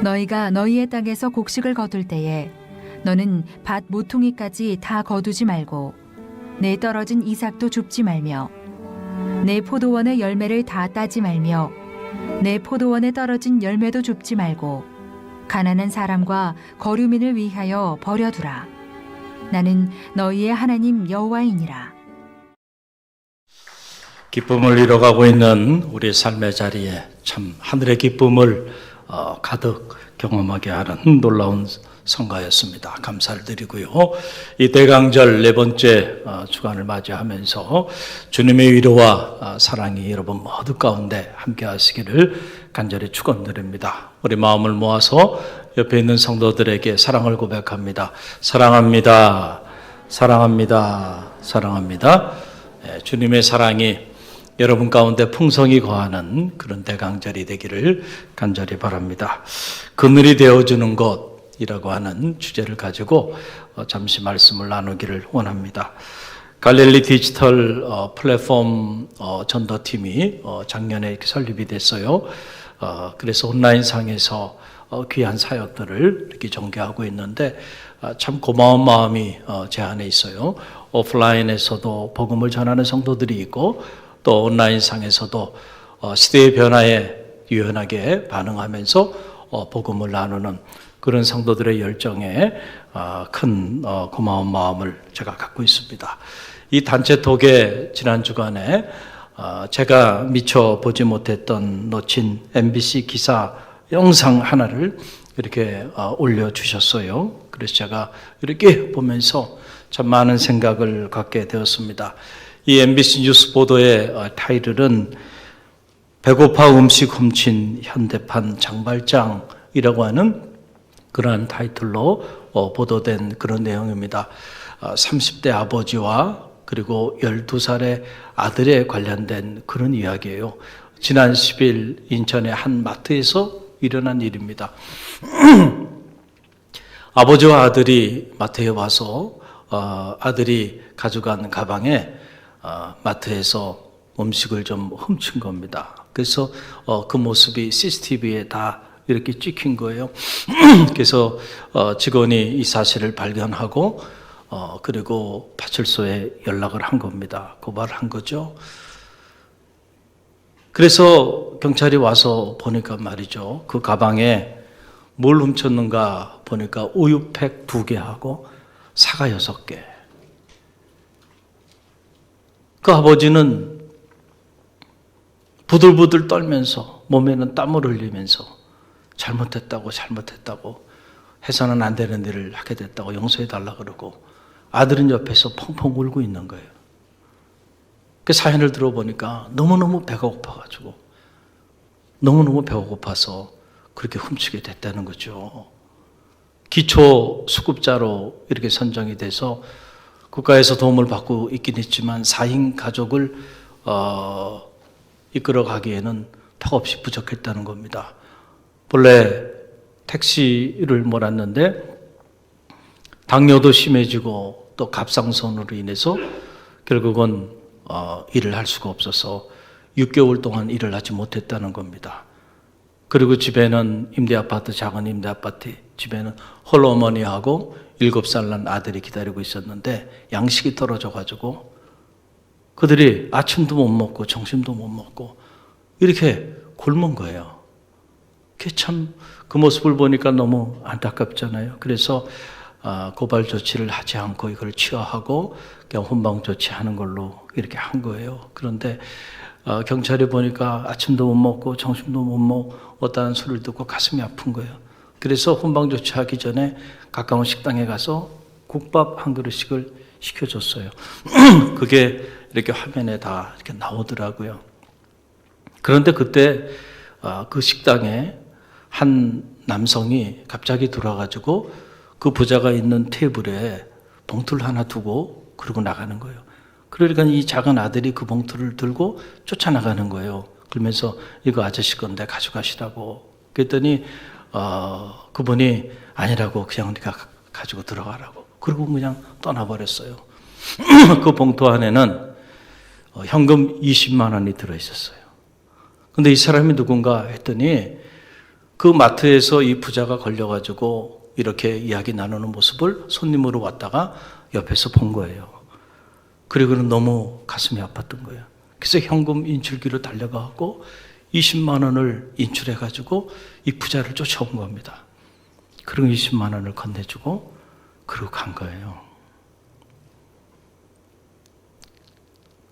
너희가 너희의 땅에서 곡식을 거둘 때에 너는 밭 모퉁이까지 다 거두지 말고 내 떨어진 이삭도 줍지 말며 내 포도원의 열매를 다 따지 말며 내 포도원에 떨어진 열매도 줍지 말고 가난한 사람과 거류민을 위하여 버려두라. 나는 너희의 하나님 여호와이니라. 기쁨을 이뤄가고 있는 우리 삶의 자리에 참 하늘의 기쁨을 가득 경험하게 하는 놀라운 성가였습니다. 감사를 드리고요. 이 대강절 네 번째 주간을 맞이하면서 주님의 위로와 사랑이 여러분 모두 가운데 함께 하시기를 간절히 축원드립니다. 우리 마음을 모아서 옆에 있는 성도들에게 사랑을 고백합니다. 사랑합니다. 사랑합니다. 사랑합니다. 주님의 사랑이 여러분 가운데 풍성히 거하는 그런 대강절이 되기를 간절히 바랍니다. 그늘이 되어주는 것이라고 하는 주제를 가지고 잠시 말씀을 나누기를 원합니다. 갈릴리 디지털 플랫폼 전도팀이 작년에 이렇게 설립이 됐어요. 그래서 온라인상에서 귀한 사역들을 이렇게 전개하고 있는데 참 고마운 마음이 제 안에 있어요. 오프라인에서도 복음을 전하는 성도들이 있고 또 온라인상에서도 시대의 변화에 유연하게 반응하면서 복음을 나누는 그런 성도들의 열정에 큰 고마운 마음을 제가 갖고 있습니다. 이 단체 톡에 지난 주간에 제가 미처 보지 못했던 놓친 MBC 기사 영상 하나를 이렇게 올려주셨어요. 그래서 제가 이렇게 보면서 참 많은 생각을 갖게 되었습니다. 이 MBC 뉴스 보도의 타이틀은 배고파 음식 훔친 현대판 장발장이라고 하는 그러한 타이틀로 보도된 그런 내용입니다. 30대 아버지와 그리고 12살의 아들에 관련된 그런 이야기예요. 지난 10일 인천의 한 마트에서 일어난 일입니다. 아버지와 아들이 마트에 와서 아들이 가져간 가방에 마트에서 음식을 좀 훔친 겁니다. 그래서 그 모습이 CCTV에 다 이렇게 찍힌 거예요. 그래서 직원이 이 사실을 발견하고 그리고 파출소에 연락을 한 겁니다. 고발을 한 거죠. 그래서 경찰이 와서 보니까 말이죠. 그 가방에 뭘 훔쳤는가 보니까 우유팩 2개하고 사과 6개. 그 아버지는 부들부들 떨면서 몸에는 땀을 흘리면서 잘못했다고 해서는 안 되는 일을 하게 됐다고 용서해달라 그러고 아들은 옆에서 펑펑 울고 있는 거예요. 그 사연을 들어보니까 너무너무 배가 고파가지고 너무너무 배가 고파서 그렇게 훔치게 됐다는 거죠. 기초 수급자로 이렇게 선정이 돼서 국가에서 도움을 받고 있긴 했지만 4인 가족을 이끌어가기에는 턱없이 부족했다는 겁니다. 본래 택시를 몰았는데 당뇨도 심해지고 또 갑상선으로 인해서 결국은 일을 할 수가 없어서 6개월 동안 일을 하지 못했다는 겁니다. 그리고 집에는 작은 임대아파트 집에는 홀로 어머니하고 7살 난 아들이 기다리고 있었는데 양식이 떨어져가지고 그들이 아침도 못 먹고 점심도 못 먹고 이렇게 굶은 거예요. 참 그 모습을 보니까 너무 안타깝잖아요. 그래서 고발 조치를 하지 않고 이걸 취하하고 그냥 훈방 조치하는 걸로 이렇게 한 거예요. 그런데 경찰이 보니까 아침도 못 먹고 점심도 못 먹었다는 소리를 듣고 가슴이 아픈 거예요. 그래서 훈방 조치하기 전에 가까운 식당에 가서 국밥 한 그릇씩을 시켜줬어요. 그게 이렇게 화면에 다 이렇게 나오더라고요. 그런데 그때 그 식당에 한 남성이 갑자기 들어와가지고 그 부자가 있는 테이블에 봉투를 하나 두고 그러고 나가는 거예요. 그러니까 이 작은 아들이 그 봉투를 들고 쫓아나가는 거예요. 그러면서 이거 아저씨 건데 가져가시라고. 그랬더니 그분이 아니라고 그냥 네가 가지고 들어가라고. 그리고 그냥 떠나버렸어요. 그 봉투 안에는 현금 20만 원이 들어있었어요. 근데 이 사람이 누군가 했더니 그 마트에서 이 부자가 걸려가지고 이렇게 이야기 나누는 모습을 손님으로 왔다가 옆에서 본 거예요. 그리고는 너무 가슴이 아팠던 거예요. 그래서 현금 인출기로 달려가고 20만 원을 인출해가지고 이 부자를 쫓아온 겁니다. 그리고 20만 원을 건네주고 그러고 간 거예요.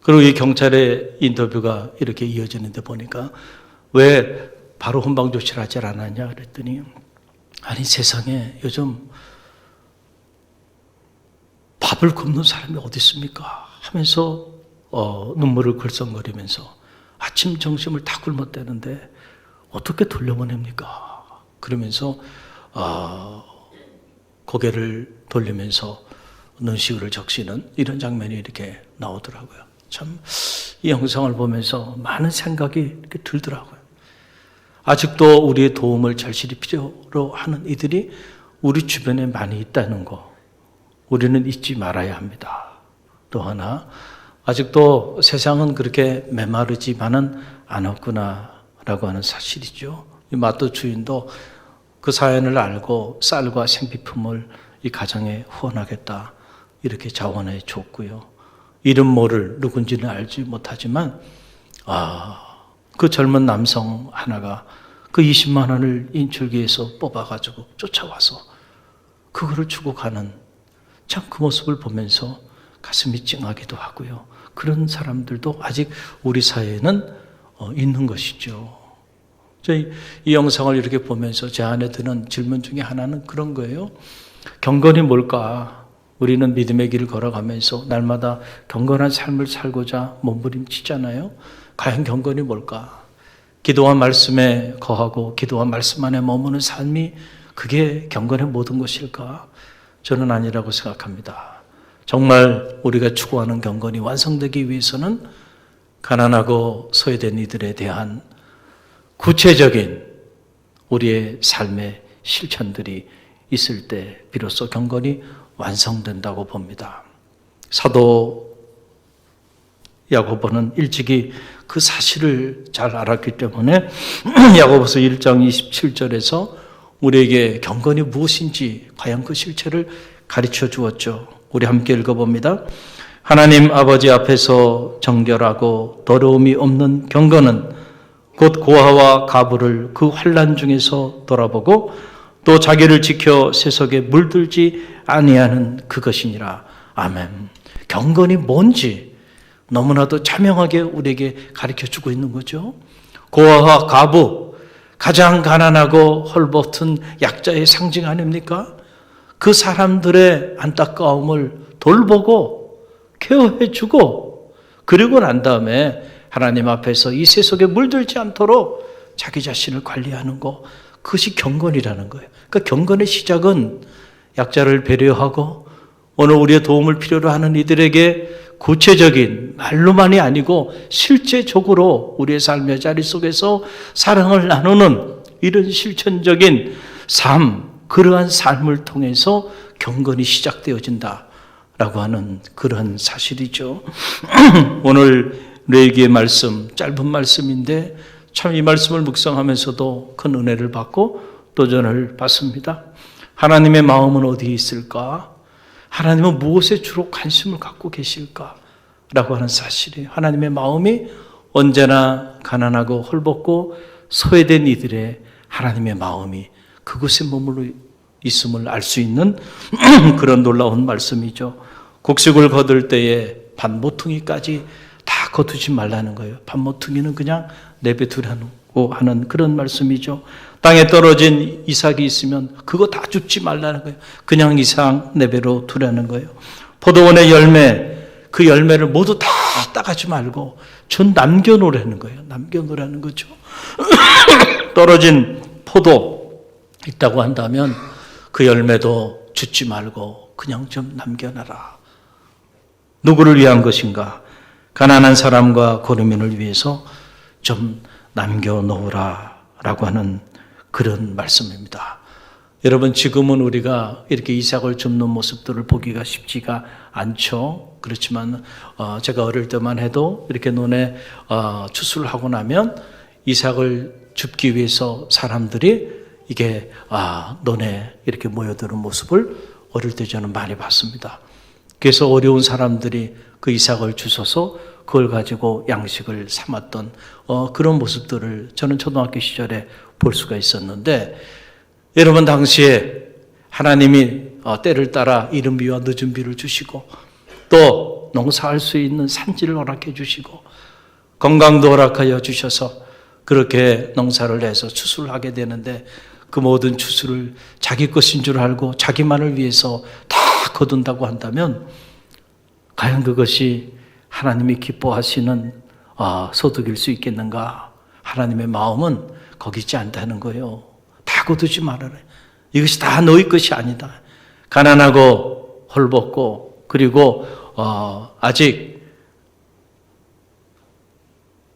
그리고 이 경찰의 인터뷰가 이렇게 이어지는데 보니까 왜 바로 훈방 조치를 하지 않았냐 그랬더니 아니 세상에 요즘 밥을 굶는 사람이 어디 있습니까? 하면서 눈물을 글썽거리면서 아침 점심을 다 굶었다는데 어떻게 돌려보냅니까? 그러면서 고개를 돌리면서 눈시울을 적시는 이런 장면이 이렇게 나오더라고요. 참 이 영상을 보면서 많은 생각이 이렇게 들더라고요. 아직도 우리의 도움을 절실히 필요로 하는 이들이 우리 주변에 많이 있다는 거 우리는 잊지 말아야 합니다. 또 하나 아직도 세상은 그렇게 메마르지만은 않았구나라고 하는 사실이죠. 이 마트 주인도 그 사연을 알고 쌀과 생필품을 이 가정에 후원하겠다 이렇게 자원해 줬고요. 이름 모를 누군지는 알지 못하지만 그 젊은 남성 하나가 그 20만 원을 인출기에서 뽑아가지고 쫓아와서 그거를 주고 가는 참 그 모습을 보면서 가슴이 찡하기도 하고요. 그런 사람들도 아직 우리 사회에는 있는 것이죠. 저희 이 영상을 이렇게 보면서 제 안에 드는 질문 중에 하나는 그런 거예요. 경건이 뭘까? 우리는 믿음의 길을 걸어가면서 날마다 경건한 삶을 살고자 몸부림치잖아요. 과연 경건이 뭘까? 기도와 말씀에 거하고 기도와 말씀 안에 머무는 삶이 그게 경건의 모든 것일까? 저는 아니라고 생각합니다. 정말 우리가 추구하는 경건이 완성되기 위해서는 가난하고 소외된 이들에 대한 구체적인 우리의 삶의 실천들이 있을 때 비로소 경건이 완성된다고 봅니다. 사도 야고보는 일찍이 그 사실을 잘 알았기 때문에 야고보서 1장 27절에서 우리에게 경건이 무엇인지 과연 그 실체를 가르쳐 주었죠. 우리 함께 읽어봅니다. 하나님 아버지 앞에서 정결하고 더러움이 없는 경건은 곧 고아와 가부를 그 환난 중에서 돌아보고 또 자기를 지켜 세속에 물들지 아니하는 그것이니라. 아멘. 경건이 뭔지 너무나도 자명하게 우리에게 가르쳐주고 있는 거죠. 고아와 가부, 가장 가난하고 헐벗은 약자의 상징 아닙니까? 그 사람들의 안타까움을 돌보고 케어해주고 그리고 난 다음에 하나님 앞에서 이 세속에 물들지 않도록 자기 자신을 관리하는 것, 그것이 경건이라는 거예요. 그러니까 경건의 시작은 약자를 배려하고 오늘 우리의 도움을 필요로 하는 이들에게 구체적인 말로만이 아니고 실제적으로 우리의 삶의 자리 속에서 사랑을 나누는 이런 실천적인 삶, 그러한 삶을 통해서 경건이 시작되어진다라고 하는 그런 사실이죠. 오늘 레위기의 말씀, 짧은 말씀인데 참 이 말씀을 묵상하면서도 큰 은혜를 받고 도전을 받습니다. 하나님의 마음은 어디에 있을까? 하나님은 무엇에 주로 관심을 갖고 계실까? 라고 하는 사실이에요. 하나님의 마음이 언제나 가난하고 헐벗고 소외된 이들의 하나님의 마음이 그곳에 머물러 있음을 알 수 있는 그런 놀라운 말씀이죠. 곡식을 거둘 때에 밭모퉁이까지 다 거두지 말라는 거예요. 밭모퉁이는 그냥 내버두라고 하는 그런 말씀이죠. 땅에 떨어진 이삭이 있으면 그거 다 줍지 말라는 거예요. 그냥 이삭 내버려 두라는 거예요. 포도원의 열매, 그 열매를 모두 다 따가지 말고 전 남겨놓으라는 거예요. 남겨놓으라는 거죠. 떨어진 포도 있다고 한다면 그 열매도 줍지 말고 그냥 좀 남겨놔라. 누구를 위한 것인가? 가난한 사람과 고르민을 위해서 좀 남겨놓으라 라고 하는 그런 말씀입니다. 여러분, 지금은 우리가 이렇게 이삭을 줍는 모습들을 보기가 쉽지가 않죠. 그렇지만 제가 어릴 때만 해도 이렇게 논에 추수를 하고 나면 이삭을 줍기 위해서 사람들이 이게 너네 이렇게 모여드는 모습을 어릴 때 저는 많이 봤습니다. 그래서 어려운 사람들이 그 이삭을 주셔서 그걸 가지고 양식을 삼았던 그런 모습들을 저는 초등학교 시절에 볼 수가 있었는데, 여러분 당시에 하나님이 때를 따라 이른 비와 늦은 비를 주시고 또 농사할 수 있는 산지를 허락해 주시고 건강도 허락하여 주셔서 그렇게 농사를 해서 추수를 하게 되는데, 그 모든 추수를 자기 것인 줄 알고 자기만을 위해서 다 거둔다고 한다면 과연 그것이 하나님이 기뻐하시는 소득일 수 있겠는가? 하나님의 마음은 거기 있지 않다는 거예요. 다 거두지 말아라. 이것이 다 너희 것이 아니다. 가난하고 헐벗고 그리고 아직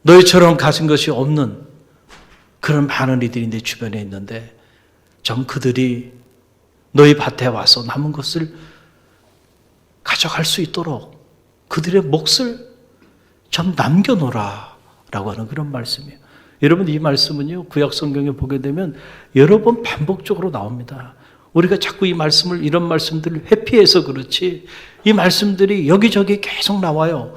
너희처럼 가진 것이 없는 그런 많은 이들이 내 주변에 있는데, 좀 그들이 너희 밭에 와서 남은 것을 가져갈 수 있도록 그들의 몫을 좀 남겨놓으라 라고 하는 그런 말씀이에요. 여러분, 이 말씀은요, 구약 성경에 보게 되면 여러 번 반복적으로 나옵니다. 우리가 자꾸 이 말씀을, 이런 말씀들을 회피해서 그렇지 이 말씀들이 여기저기 계속 나와요.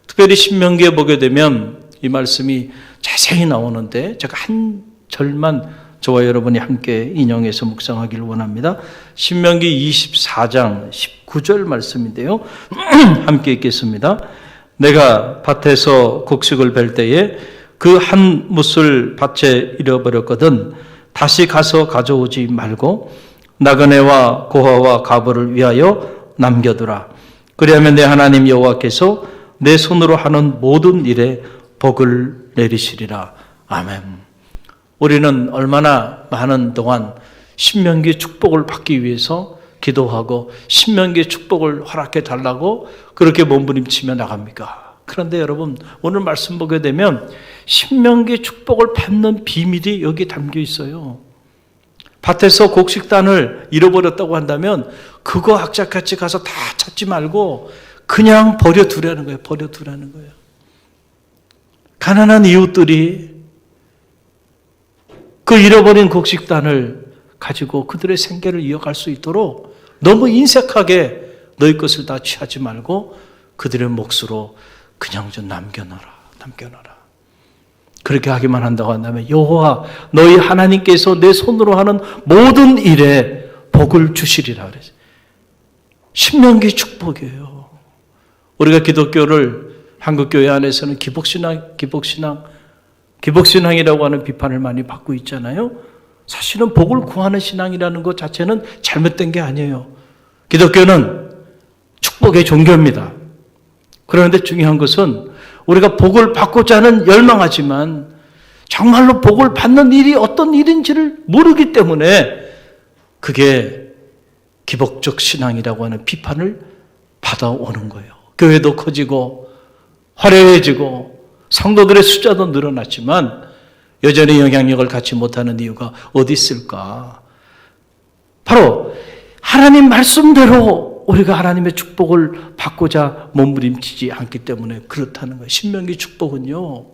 특별히 신명기에 보게 되면 이 말씀이 자세히 나오는데, 제가 한 절만 저와 여러분이 함께 인용해서 묵상하기를 원합니다. 신명기 24장 19절 말씀인데요. 함께 읽겠습니다. 내가 밭에서 곡식을 벨 때에 그 한 뭇을 밭에 잃어버렸거든 다시 가서 가져오지 말고 나그네와 고아와 가부를 위하여 남겨두라. 그리하면 내 하나님 여호와께서 내 손으로 하는 모든 일에 복을 내리시리라. 아멘. 우리는 얼마나 많은 동안 신명기의 축복을 받기 위해서 기도하고 신명기의 축복을 허락해 달라고 그렇게 몸부림치며 나갑니까? 그런데 여러분, 오늘 말씀 보게 되면 신명기의 축복을 받는 비밀이 여기 담겨 있어요. 밭에서 곡식단을 잃어버렸다고 한다면 그거 악착같이 가서 다 찾지 말고 그냥 버려두라는 거예요. 버려두라는 거예요. 가난한 이웃들이 그 잃어버린 곡식단을 가지고 그들의 생계를 이어갈 수 있도록 너무 인색하게 너희 것을 다 취하지 말고 그들의 몫으로 그냥 좀 남겨놔라. 그렇게 하기만 한다고 한다면 여호와 너희 하나님께서 내 손으로 하는 모든 일에 복을 주시리라 그랬어요. 신명기 축복이에요. 우리가 기독교를 한국교회 안에서는 기복신앙이라고 하는 비판을 많이 받고 있잖아요. 사실은 복을 구하는 신앙이라는 것 자체는 잘못된 게 아니에요. 기독교는 축복의 종교입니다. 그런데 중요한 것은 우리가 복을 받고자 하는 열망하지만 정말로 복을 받는 일이 어떤 일인지를 모르기 때문에 그게 기복적 신앙이라고 하는 비판을 받아오는 거예요. 교회도 커지고 화려해지고 성도들의 숫자도 늘어났지만 여전히 영향력을 갖지 못하는 이유가 어디 있을까? 바로 하나님 말씀대로 우리가 하나님의 축복을 받고자 몸부림치지 않기 때문에 그렇다는 거예요. 신명기 축복은요,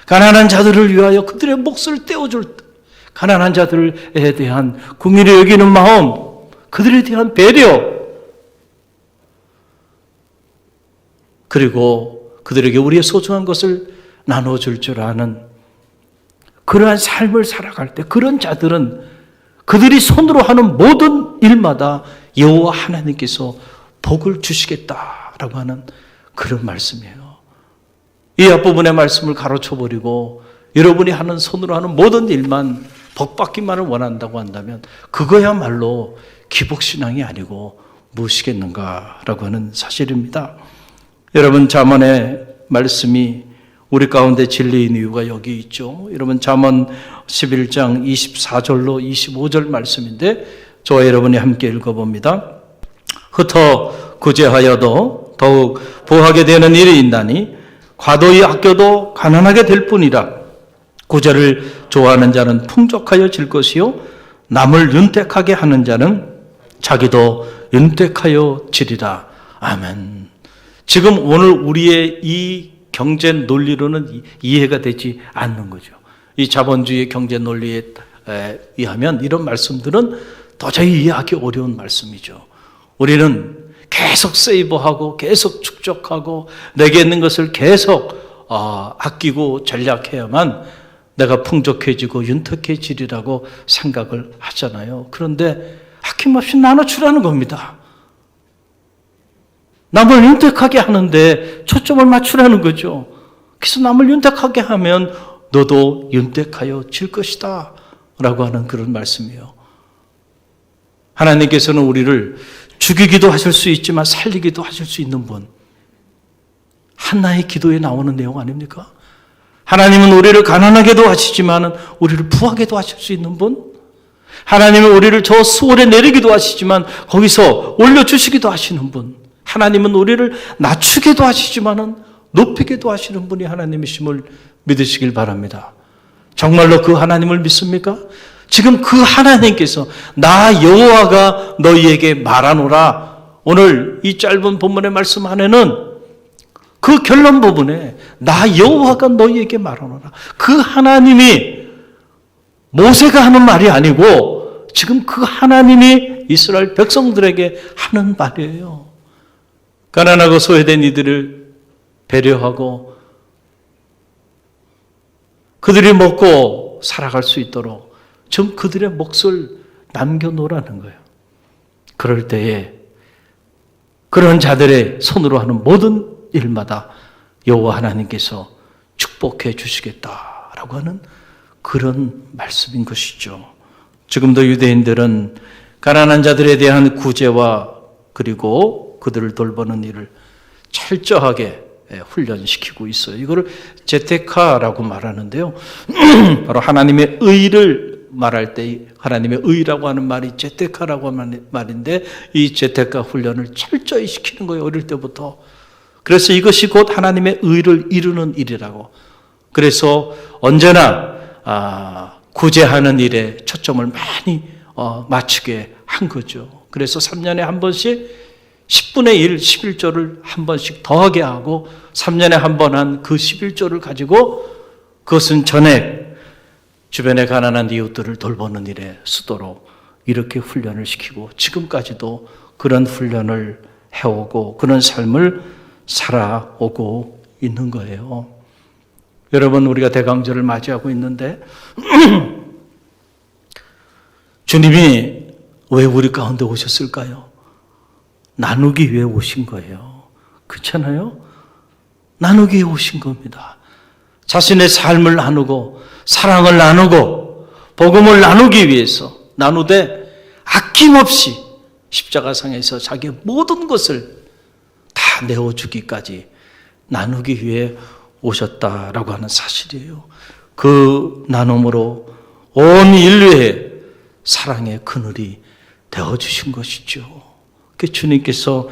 가난한 자들을 위하여 그들의 몫을 떼어줄 가난한 자들에 대한 긍휼히 여기는 마음, 그들에 대한 배려, 그리고 그들에게 우리의 소중한 것을 나눠줄 줄 아는 그러한 삶을 살아갈 때 그런 자들은 그들이 손으로 하는 모든 일마다 여호와 하나님께서 복을 주시겠다라고 하는 그런 말씀이에요. 이 앞부분의 말씀을 가로쳐버리고 여러분이 하는 손으로 하는 모든 일만 복받기만을 원한다고 한다면 그거야말로 기복신앙이 아니고 무엇이겠는가라고 하는 사실입니다. 여러분, 잠언의 말씀이 우리 가운데 진리인 이유가 여기 있죠. 여러분, 잠언 11장 24절로 25절 말씀인데 저와 여러분이 함께 읽어봅니다. 흩어 구제하여도 더욱 부하게 되는 일이 있나니 과도히 아껴도 가난하게 될 뿐이라. 구제를 좋아하는 자는 풍족하여 질 것이요 남을 윤택하게 하는 자는 자기도 윤택하여 지리라. 아멘. 지금 오늘 우리의 이 경제 논리로는 이해가 되지 않는 거죠. 이 자본주의 경제 논리에 의하면 이런 말씀들은 도저히 이해하기 어려운 말씀이죠. 우리는 계속 세이브하고 계속 축적하고 내게 있는 것을 계속 아끼고 전략해야만 내가 풍족해지고 윤택해지리라고 생각을 하잖아요. 그런데 아낌없이 나눠주라는 겁니다. 남을 윤택하게 하는데 초점을 맞추라는 거죠. 그래서 남을 윤택하게 하면 너도 윤택하여 질 것이다 라고 하는 그런 말씀이에요. 하나님께서는 우리를 죽이기도 하실 수 있지만 살리기도 하실 수 있는 분. 한나의 기도에 나오는 내용 아닙니까? 하나님은 우리를 가난하게도 하시지만 우리를 부하게도 하실 수 있는 분. 하나님은 우리를 저 수월에 내리기도 하시지만 거기서 올려주시기도 하시는 분. 하나님은 우리를 낮추게도 하시지만 높이게도 하시는 분이 하나님이심을 믿으시길 바랍니다. 정말로 그 하나님을 믿습니까? 지금 그 하나님께서 나 여호와가 너희에게 말하노라. 오늘 이 짧은 본문의 말씀 안에는 그 결론 부분에 나 여호와가 너희에게 말하노라. 그 하나님이 모세가 하는 말이 아니고 지금 그 하나님이 이스라엘 백성들에게 하는 말이에요. 가난하고 소외된 이들을 배려하고 그들이 먹고 살아갈 수 있도록 좀 그들의 몫을 남겨놓으라는 거예요. 그럴 때에 그런 자들의 손으로 하는 모든 일마다 여호와 하나님께서 축복해 주시겠다라고 하는 그런 말씀인 것이죠. 지금도 유대인들은 가난한 자들에 대한 구제와 그리고 그들을 돌보는 일을 철저하게 훈련시키고 있어요. 이거를 제테카라고 말하는데요. 바로 하나님의 의를 말할 때 하나님의 의라고 하는 말이 제테카라고 하는 말인데 이 제테카 훈련을 철저히 시키는 거예요. 어릴 때부터. 그래서 이것이 곧 하나님의 의를 이루는 일이라고. 그래서 언제나 구제하는 일에 초점을 많이 맞추게 한 거죠. 그래서 3년에 한 번씩 10분의 1, 11조를 한 번씩 더하게 하고 3년에 한 번 한 그 11조를 가지고 그것은 전액 주변의 가난한 이웃들을 돌보는 일에 쓰도록 이렇게 훈련을 시키고 지금까지도 그런 훈련을 해오고 그런 삶을 살아오고 있는 거예요. 여러분, 우리가 대강절을 맞이하고 있는데 주님이 왜 우리 가운데 오셨을까요? 나누기 위해 오신 거예요. 그렇잖아요? 나누기 위해 오신 겁니다. 자신의 삶을 나누고 사랑을 나누고 복음을 나누기 위해서 나누되 아낌없이 십자가상에서 자기의 모든 것을 다 내어주기까지 나누기 위해 오셨다라고 하는 사실이에요. 그 나눔으로 온 인류의 사랑의 그늘이 되어주신 것이죠. 그 주님께서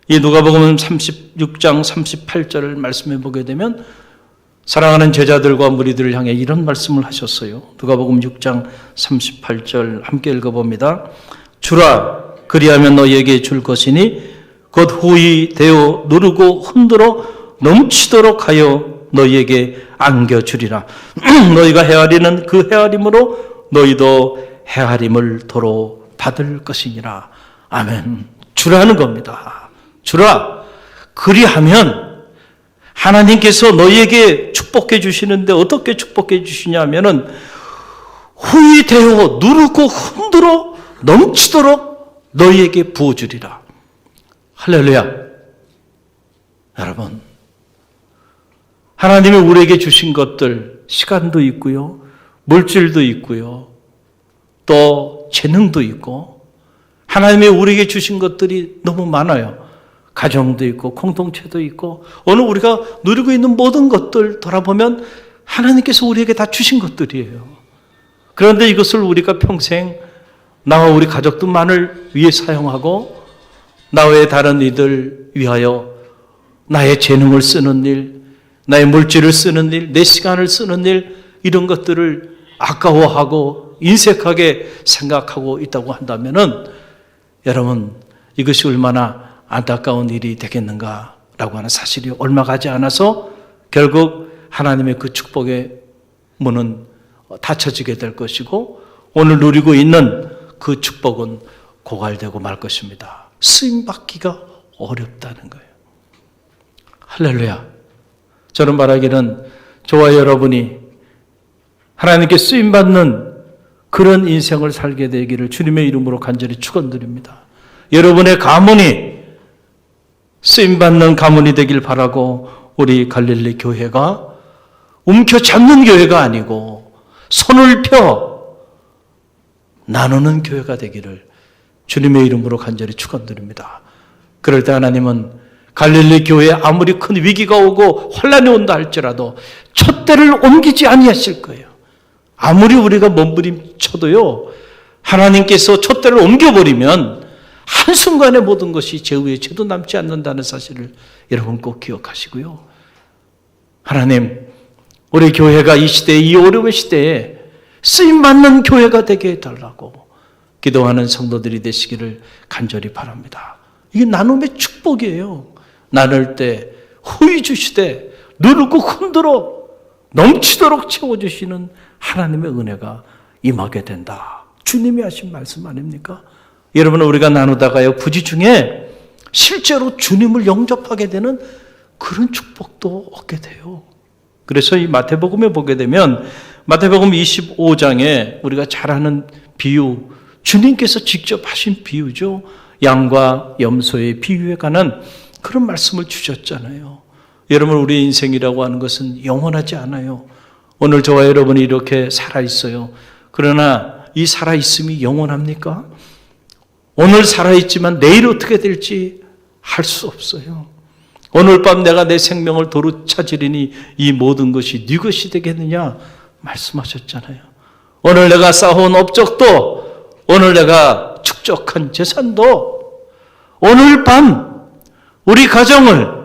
이 누가복음 36장 38절을 말씀해 보게 되면 사랑하는 제자들과 무리들을 향해 이런 말씀을 하셨어요. 누가복음 6장 38절 함께 읽어봅니다. 주라, 그리하면 너희에게 줄 것이니 곧 후히 되어 누르고 흔들어 넘치도록 하여 너희에게 안겨주리라. 너희가 헤아리는 그 헤아림으로 너희도 헤아림을 도로 받을 것이니라. 아멘. 주라는 겁니다. 주라. 그리하면 하나님께서 너희에게 축복해 주시는데 어떻게 축복해 주시냐면은 후히 되어 누르고 흔들어 넘치도록 너희에게 부어주리라. 할렐루야. 여러분, 하나님이 우리에게 주신 것들, 시간도 있고요, 물질도 있고요, 또 재능도 있고, 하나님이 우리에게 주신 것들이 너무 많아요. 가정도 있고 공동체도 있고 오늘 우리가 누리고 있는 모든 것들 돌아보면 하나님께서 우리에게 다 주신 것들이에요. 그런데 이것을 우리가 평생 나와 우리 가족들만을 위해 사용하고 나 외에 다른 이들 위하여 나의 재능을 쓰는 일, 나의 물질을 쓰는 일, 내 시간을 쓰는 일, 이런 것들을 아까워하고 인색하게 생각하고 있다고 한다면은 여러분, 이것이 얼마나 안타까운 일이 되겠는가라고 하는 사실이 얼마 가지 않아서 결국 하나님의 그 축복의 문은 닫혀지게 될 것이고 오늘 누리고 있는 그 축복은 고갈되고 말 것입니다. 쓰임받기가 어렵다는 거예요. 할렐루야. 저는 말하기는 저와 여러분이 하나님께 쓰임받는 그런 인생을 살게 되기를 주님의 이름으로 간절히 축원드립니다. 여러분의 가문이 쓰임받는 가문이 되길 바라고 우리 갈릴리 교회가 움켜잡는 교회가 아니고 손을 펴 나누는 교회가 되기를 주님의 이름으로 간절히 축원드립니다. 그럴 때 하나님은 갈릴리 교회에 아무리 큰 위기가 오고 환란이 온다 할지라도 촛대를 옮기지 아니하실 거예요. 아무리 우리가 몸부림쳐도요, 하나님께서 촛대를 옮겨버리면 한순간에 모든 것이 제후에 죄도 남지 않는다는 사실을 여러분 꼭 기억하시고요. 하나님, 우리 교회가 이 시대에, 이 어려운 시대에 쓰임받는 교회가 되게 해달라고 기도하는 성도들이 되시기를 간절히 바랍니다. 이게 나눔의 축복이에요. 나눌 때 후히 주시되 누르고 흔들어 넘치도록 채워주시는 하나님의 은혜가 임하게 된다. 주님이 하신 말씀 아닙니까? 여러분, 우리가 나누다가요, 부지 중에 실제로 주님을 영접하게 되는 그런 축복도 얻게 돼요. 그래서 이 마태복음에 보게 되면 마태복음 25장에 우리가 잘 아는 비유, 주님께서 직접 하신 비유죠. 양과 염소의 비유에 관한 그런 말씀을 주셨잖아요. 여러분, 우리 인생이라고 하는 것은 영원하지 않아요. 오늘 저와 여러분이 이렇게 살아있어요. 그러나 이 살아있음이 영원합니까? 오늘 살아있지만 내일 어떻게 될지 할 수 없어요. 오늘 밤 내가 내 생명을 도로 찾으리니 이 모든 것이 네 것이 되겠느냐 말씀하셨잖아요. 오늘 내가 쌓아온 업적도, 오늘 내가 축적한 재산도, 오늘 밤 우리 가정을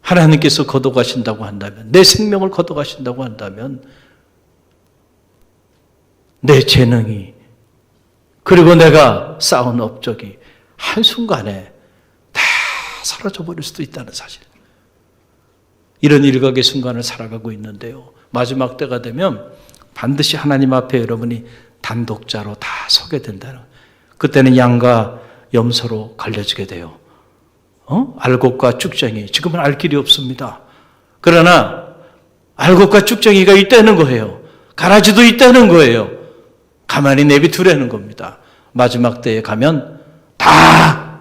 하나님께서 거둬가신다고 한다면, 내 생명을 거둬가신다고 한다면 내 재능이, 그리고 내가 쌓은 업적이 한순간에 다 사라져버릴 수도 있다는 사실. 이런 일각의 순간을 살아가고 있는데요, 마지막 때가 되면 반드시 하나님 앞에 여러분이 단독자로 다 서게 된다는, 그때는 양과 염소로 갈려지게 돼요. 알곡과 쭉쟁이, 지금은 알 길이 없습니다. 그러나 알곡과 쭉쟁이가 있다는 거예요. 가라지도 있다는 거예요. 가만히 내비두라는 겁니다. 마지막 때에 가면 다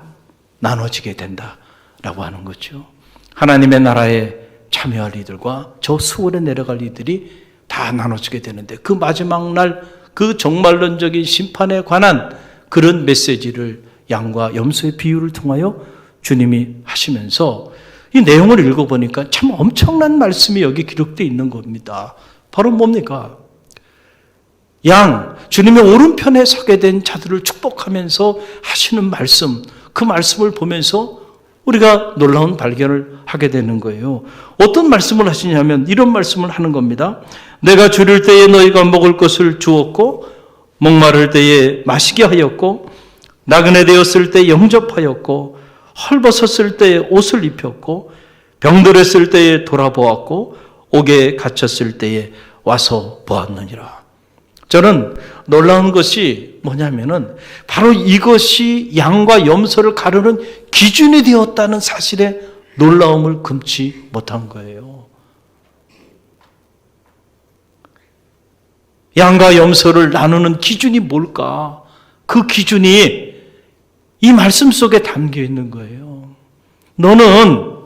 나눠지게 된다라고 하는 거죠. 하나님의 나라에 참여할 이들과 저 수월에 내려갈 이들이 다 나눠지게 되는데, 그 마지막 날 그 종말론적인 심판에 관한 그런 메시지를 양과 염소의 비유를 통하여 주님이 하시면서 이 내용을 읽어보니까 참 엄청난 말씀이 여기 기록되어 있는 겁니다. 바로 뭡니까? 주님의 오른편에 서게 된 자들을 축복하면서 하시는 말씀, 그 말씀을 보면서 우리가 놀라운 발견을 하게 되는 거예요. 어떤 말씀을 하시냐면 이런 말씀을 하는 겁니다. 내가 줄일 때에 너희가 먹을 것을 주었고, 목마를 때에 마시게 하였고, 나그네 되었을 때 영접하였고, 헐벗었을 때에 옷을 입혔고, 병들었을 때에 돌아보았고, 옥에 갇혔을 때에 와서 보았느니라. 저는 놀라운 것이 뭐냐면은 바로 이것이 양과 염소를 가르는 기준이 되었다는 사실에 놀라움을 금치 못한 거예요. 양과 염소를 나누는 기준이 뭘까? 그 기준이 이 말씀 속에 담겨 있는 거예요. 너는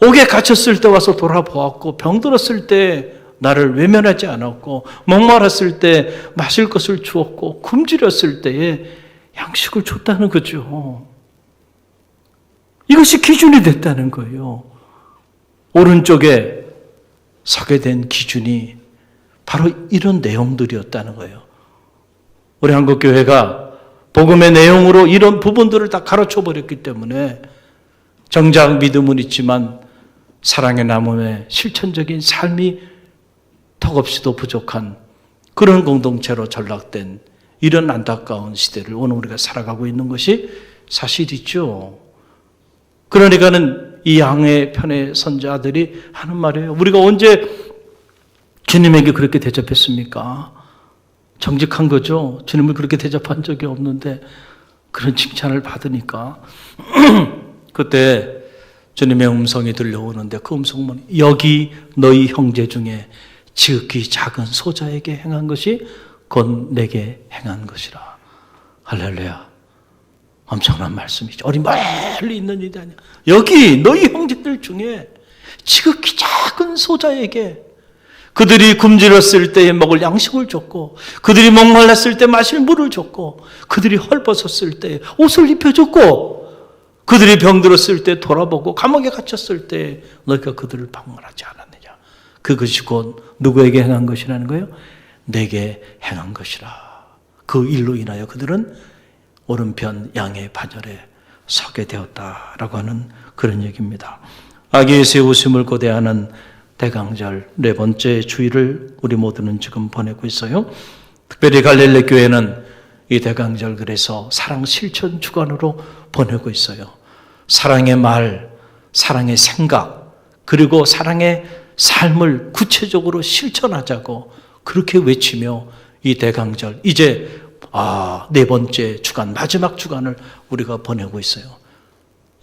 옥에 갇혔을 때 와서 돌아보았고, 병들었을 때 나를 외면하지 않았고, 목마랐을 때 마실 것을 주었고, 굶주렸을 때에 양식을 줬다는 거죠. 이것이 기준이 됐다는 거예요. 오른쪽에 서게 된 기준이 바로 이런 내용들이었다는 거예요. 우리 한국교회가 복음의 내용으로 이런 부분들을 다 가르쳐 버렸기 때문에 정작 믿음은 있지만 사랑의 나눔의 실천적인 삶이 턱없이도 부족한 그런 공동체로 전락된 이런 안타까운 시대를 오늘 우리가 살아가고 있는 것이 사실이죠. 그러니까는 이 양의 편에 선 자들이 하는 말이에요. 우리가 언제 주님에게 그렇게 대접했습니까? 정직한 거죠. 주님을 그렇게 대접한 적이 없는데 그런 칭찬을 받으니까 그때 주님의 음성이 들려오는데 그 음성은 여기 너희 형제 중에 지극히 작은 소자에게 행한 것이 곧 내게 행한 것이라. 할렐루야. 엄청난 말씀이죠. 어린 멀리 있는 일이 아니야. 여기 너희 형제들 중에 지극히 작은 소자에게 그들이 굶주렸을 때에 먹을 양식을 줬고 그들이 목말랐을 때 마실 물을 줬고 그들이 헐벗었을 때 옷을 입혀줬고 그들이 병들었을 때 돌아보고 감옥에 갇혔을 때 너희가 그들을 방문하지 않았느냐. 그것이 곧 누구에게 행한 것이라는 거예요? 내게 행한 것이라. 그 일로 인하여 그들은 오른편 양의 반열에 서게 되었다라고 하는 그런 얘기입니다. 아기의 세우심을 고대하는 대강절 네 번째 주일을 우리 모두는 지금 보내고 있어요. 특별히 갈릴리 교회는 이 대강절 그래서 사랑 실천 주간으로 보내고 있어요. 사랑의 말, 사랑의 생각, 그리고 사랑의 삶을 구체적으로 실천하자고 그렇게 외치며 이 대강절 이제 네 번째 주간, 마지막 주간을 우리가 보내고 있어요.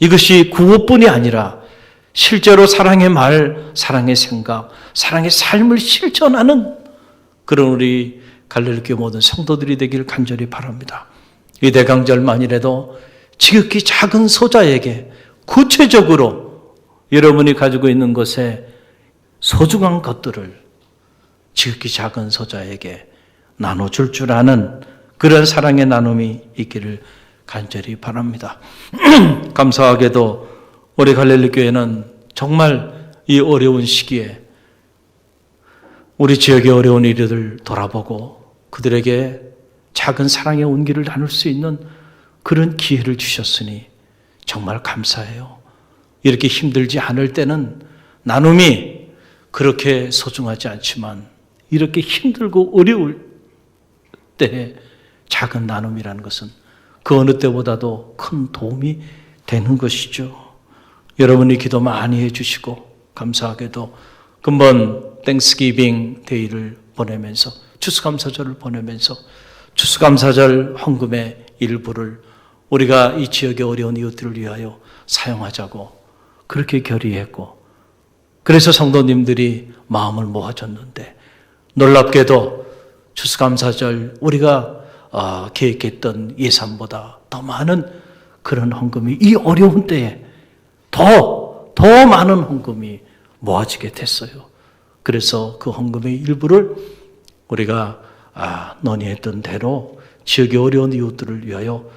이것이 구호뿐이 아니라 실제로 사랑의 말, 사랑의 생각, 사랑의 삶을 실천하는 그런 우리 갈릴리 모든 성도들이 되기를 간절히 바랍니다. 이 대강절만이라도 지극히 작은 소자에게 구체적으로 여러분이 가지고 있는 것에 소중한 것들을 지극히 작은 소자에게 나눠줄 줄 아는 그런 사랑의 나눔이 있기를 간절히 바랍니다. 감사하게도 우리 갈릴리 교회는 정말 이 어려운 시기에 우리 지역의 어려운 일들을 돌아보고 그들에게 작은 사랑의 온기를 나눌 수 있는 그런 기회를 주셨으니 정말 감사해요. 이렇게 힘들지 않을 때는 나눔이 그렇게 소중하지 않지만 이렇게 힘들고 어려울 때에 작은 나눔이라는 것은 그 어느 때보다도 큰 도움이 되는 것이죠. 여러분이 기도 많이 해주시고 감사하게도 금번 땡스기빙 데이를 보내면서 추수감사절을 보내면서 추수감사절 헌금의 일부를 우리가 이 지역의 어려운 이웃들을 위하여 사용하자고 그렇게 결의했고 그래서 성도님들이 마음을 모아줬는데 놀랍게도 추수감사절 우리가 계획했던 예산보다 더 많은 그런 헌금이 이 어려운 때에 더 많은 헌금이 모아지게 됐어요. 그래서 그 헌금의 일부를 우리가 논의했던 대로 지역의 어려운 이웃들을 위하여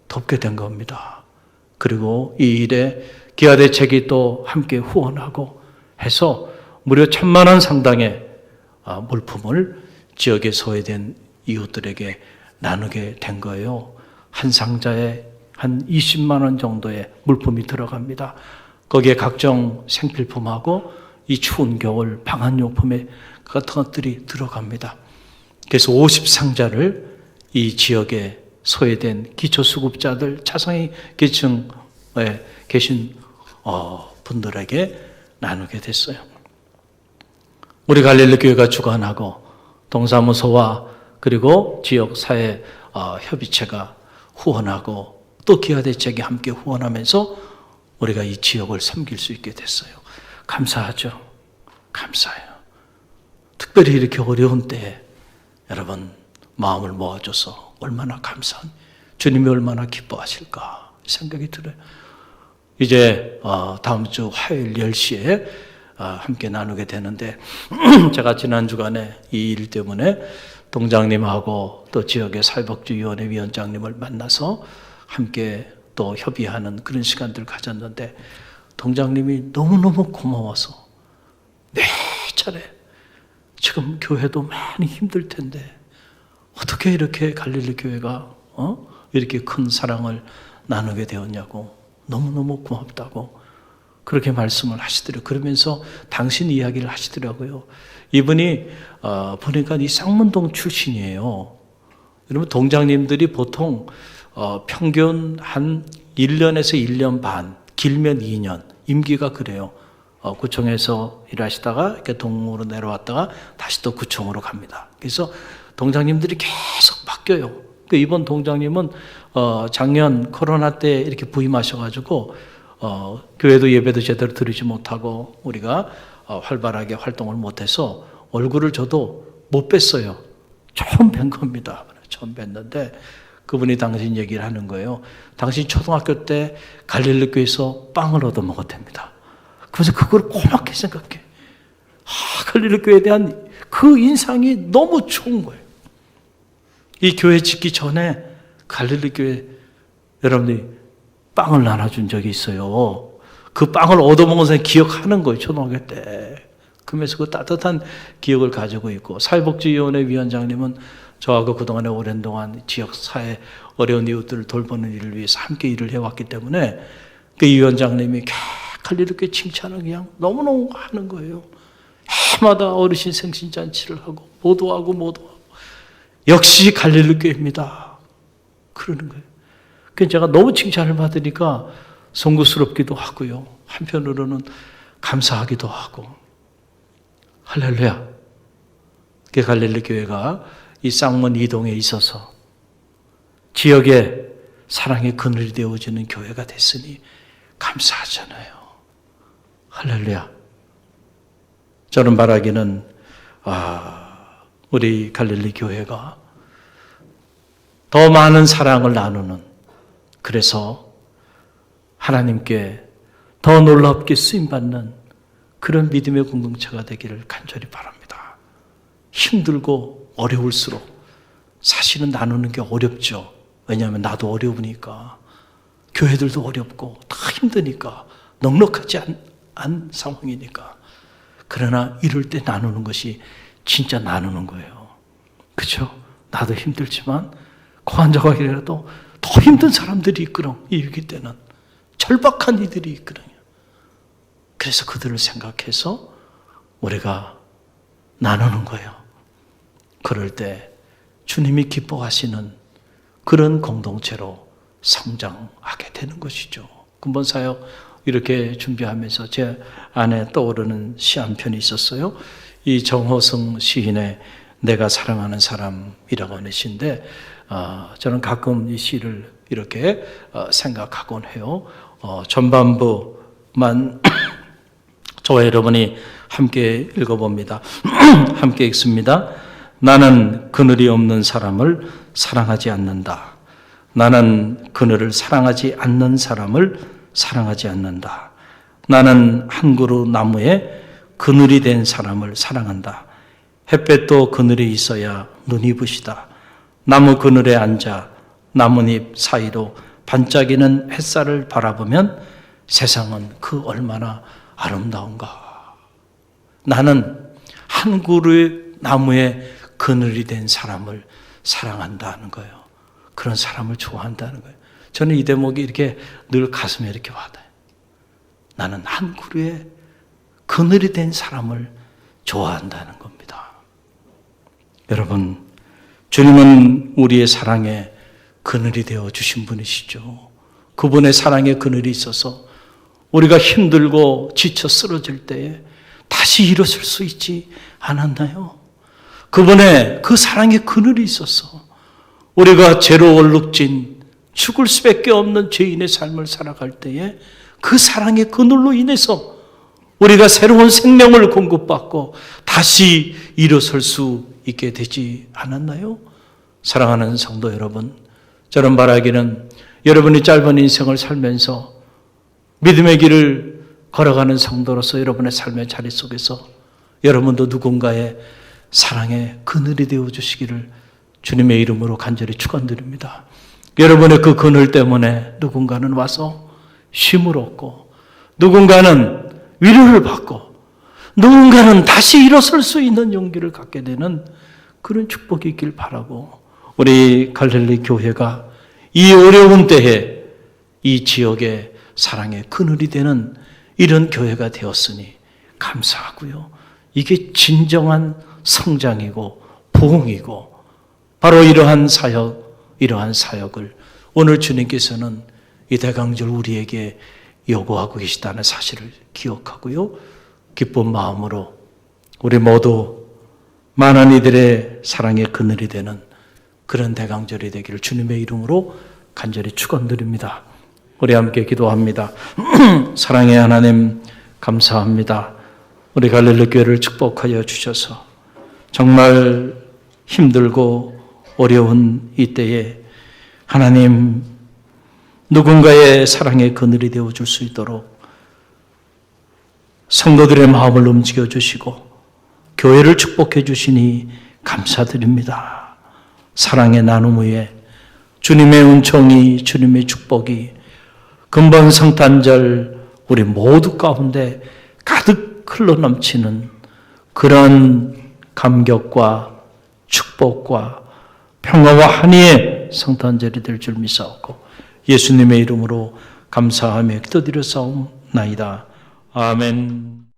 돕게 된 겁니다. 그리고 이 일에 기아대책이 또 함께 후원하고 해서 무려 1,000만 원 상당의 물품을 지역에 소외된 이웃들에게 나누게 된 거예요. 한 상자에 한 20만 원 정도의 물품이 들어갑니다. 거기에 각종 생필품하고 이 추운 겨울 방한용품에 같은 것들이 들어갑니다. 그래서 50상자를 이 지역에 소외된 기초수급자들, 차상위 계층에 계신 분들에게 나누게 됐어요. 우리 갈릴리 교회가 주관하고 동사무소와 그리고 지역 사회 협의체가 후원하고 또 기아대책이 함께 후원하면서 우리가 이 지역을 섬길 수 있게 됐어요. 감사하죠. 감사해요. 특별히 이렇게 어려운 때에 여러분 마음을 모아줘서 얼마나 감사한, 주님이 얼마나 기뻐하실까 생각이 들어요. 이제 다음 주 화요일 10시에 함께 나누게 되는데 제가 지난 주간에 이 일 때문에 동장님하고 또 지역의 사회복지위원회 위원장님을 만나서 함께 또 협의하는 그런 시간들을 가졌는데 동장님이 너무너무 고마워서 매 차례 지금 교회도 많이 힘들 텐데 어떻게 이렇게 갈릴리 교회가 이렇게 큰 사랑을 나누게 되었냐고 너무너무 고맙다고 그렇게 말씀을 하시더라고요. 그러면서 당신 이야기를 하시더라고요. 이분이 보니까 이 쌍문동 출신이에요. 여러분 동장님들이 보통 평균 한 1년에서 1년 반, 길면 2년, 임기가 그래요. 구청에서 일하시다가 이렇게 동으로 내려왔다가 다시 또 구청으로 갑니다. 그래서 동장님들이 계속 바뀌어요. 이번 동장님은 작년 코로나 때 이렇게 부임하셔가지고 교회도 예배도 제대로 드리지 못하고 우리가 활발하게 활동을 못해서 얼굴을 저도 못 뵀어요. 처음 뵌 겁니다. 처음 뵀는데 그분이 당신 얘기를 하는 거예요. 당신 초등학교 때 갈릴리 교회에서 빵을 얻어 먹었답니다. 그래서 그걸 고맙게 생각해. 갈릴리 교회에 대한 그 인상이 너무 좋은 거예요. 이 교회 짓기 전에 갈릴리 교회 여러분들이 빵을 나눠준 적이 있어요. 그 빵을 얻어먹은 사람이 기억하는 거예요. 초등학교 때. 그러면서 그 따뜻한 기억을 가지고 있고 사회복지위원회 위원장님은 저하고 그동안에 오랜 동안 지역 사회 어려운 이웃들을 돌보는 일을 위해서 함께 일을 해왔기 때문에 그 위원장님이 갈릴리 교회 칭찬을 그냥 너무너무 하는 거예요. 해마다 어르신 생신잔치를 하고 모두하고 역시 갈릴리 교회입니다. 그러는 거예요. 그래서 제가 너무 칭찬을 받으니까 송구스럽기도 하고요. 한편으로는 감사하기도 하고. 할렐루야. 그 갈릴리 교회가 이 쌍문 이동에 있어서 지역의 사랑의 그늘이 되어지는 교회가 됐으니 감사하잖아요. 할렐루야. 저는 바라기는 우리 갈릴리 교회가 더 많은 사랑을 나누는, 그래서 하나님께 더 놀랍게 쓰임받는 그런 믿음의 공동체가 되기를 간절히 바랍니다. 힘들고 어려울수록 사실은 나누는 게 어렵죠. 왜냐하면 나도 어려우니까, 교회들도 어렵고 다 힘드니까, 넉넉하지 않은 상황이니까. 그러나 이럴 때 나누는 것이 진짜 나누는 거예요. 그렇죠? 나도 힘들지만 고한 조각이라도 더 힘든 사람들이 있거든. 이 위기 때는 절박한 이들이 있거든요. 그래서 그들을 생각해서 우리가 나누는 거예요. 그럴 때 주님이 기뻐하시는 그런 공동체로 성장하게 되는 것이죠. 근본 사역 이렇게 준비하면서 제 안에 떠오르는 시 한 편이 있었어요. 이 정호승 시인의 내가 사랑하는 사람이라고 하는 시인데 저는 가끔 이 시를 이렇게 생각하곤 해요. 전반부만 저와 여러분이 함께 읽어봅니다. 함께 읽습니다. 나는 그늘이 없는 사람을 사랑하지 않는다. 나는 그늘을 사랑하지 않는 사람을 사랑하지 않는다. 나는 한 그루 나무에 그늘이 된 사람을 사랑한다. 햇볕도 그늘이 있어야 눈이 부시다. 나무 그늘에 앉아 나뭇잎 사이로 반짝이는 햇살을 바라보면 세상은 그 얼마나 아름다운가. 나는 한 그루의 나무에 그늘이 된 사람을 사랑한다는 거예요. 그런 사람을 좋아한다는 거예요. 저는 이 대목이 이렇게 늘 가슴에 이렇게 와닿아요. 나는 한 그루에 그늘이 된 사람을 좋아한다는 겁니다. 여러분, 주님은 우리의 사랑에 그늘이 되어 주신 분이시죠. 그분의 사랑에 그늘이 있어서 우리가 힘들고 지쳐 쓰러질 때에 다시 일어설 수 있지 않았나요? 그분의 그 사랑에 그늘이 있어서 우리가 죄로 얼룩진 죽을 수밖에 없는 죄인의 삶을 살아갈 때에 그 사랑의 그늘로 인해서 우리가 새로운 생명을 공급받고 다시 일어설 수 있게 되지 않았나요? 사랑하는 성도 여러분, 저는 바라기는 여러분이 짧은 인생을 살면서 믿음의 길을 걸어가는 성도로서 여러분의 삶의 자리 속에서 여러분도 누군가의 사랑의 그늘이 되어 주시기를 주님의 이름으로 간절히 축원드립니다. 여러분의 그 그늘 때문에 누군가는 와서 쉼을 얻고, 누군가는 위로를 받고, 누군가는 다시 일어설 수 있는 용기를 갖게 되는 그런 축복이 있길 바라고, 우리 갈릴리 교회가 이 어려운 때에 이 지역의 사랑의 그늘이 되는 이런 교회가 되었으니 감사하고요. 이게 진정한 성장이고 부흥이고, 바로 이러한 사역을 오늘 주님께서는 이 대강절 우리에게 요구하고 계시다는 사실을 기억하고요. 기쁜 마음으로 우리 모두 많은 이들의 사랑의 그늘이 되는 그런 대강절이 되기를 주님의 이름으로 간절히 축원드립니다. 우리 함께 기도합니다. 사랑의 하나님 감사합니다. 우리 갈릴리 교회를 축복하여 주셔서 정말 힘들고 어려운 이때에 하나님 누군가의 사랑의 그늘이 되어줄 수 있도록 성도들의 마음을 움직여 주시고 교회를 축복해 주시니 감사드립니다. 사랑의 나눔 위에 주님의 은총이, 주님의 축복이 금번 성탄절 우리 모두 가운데 가득 흘러넘치는 그런 감격과 축복과 평화와 한의의 성탄절이 될 줄 믿사옵고 예수님의 이름으로 감사하며 기도드려 싸움나이다. 아멘.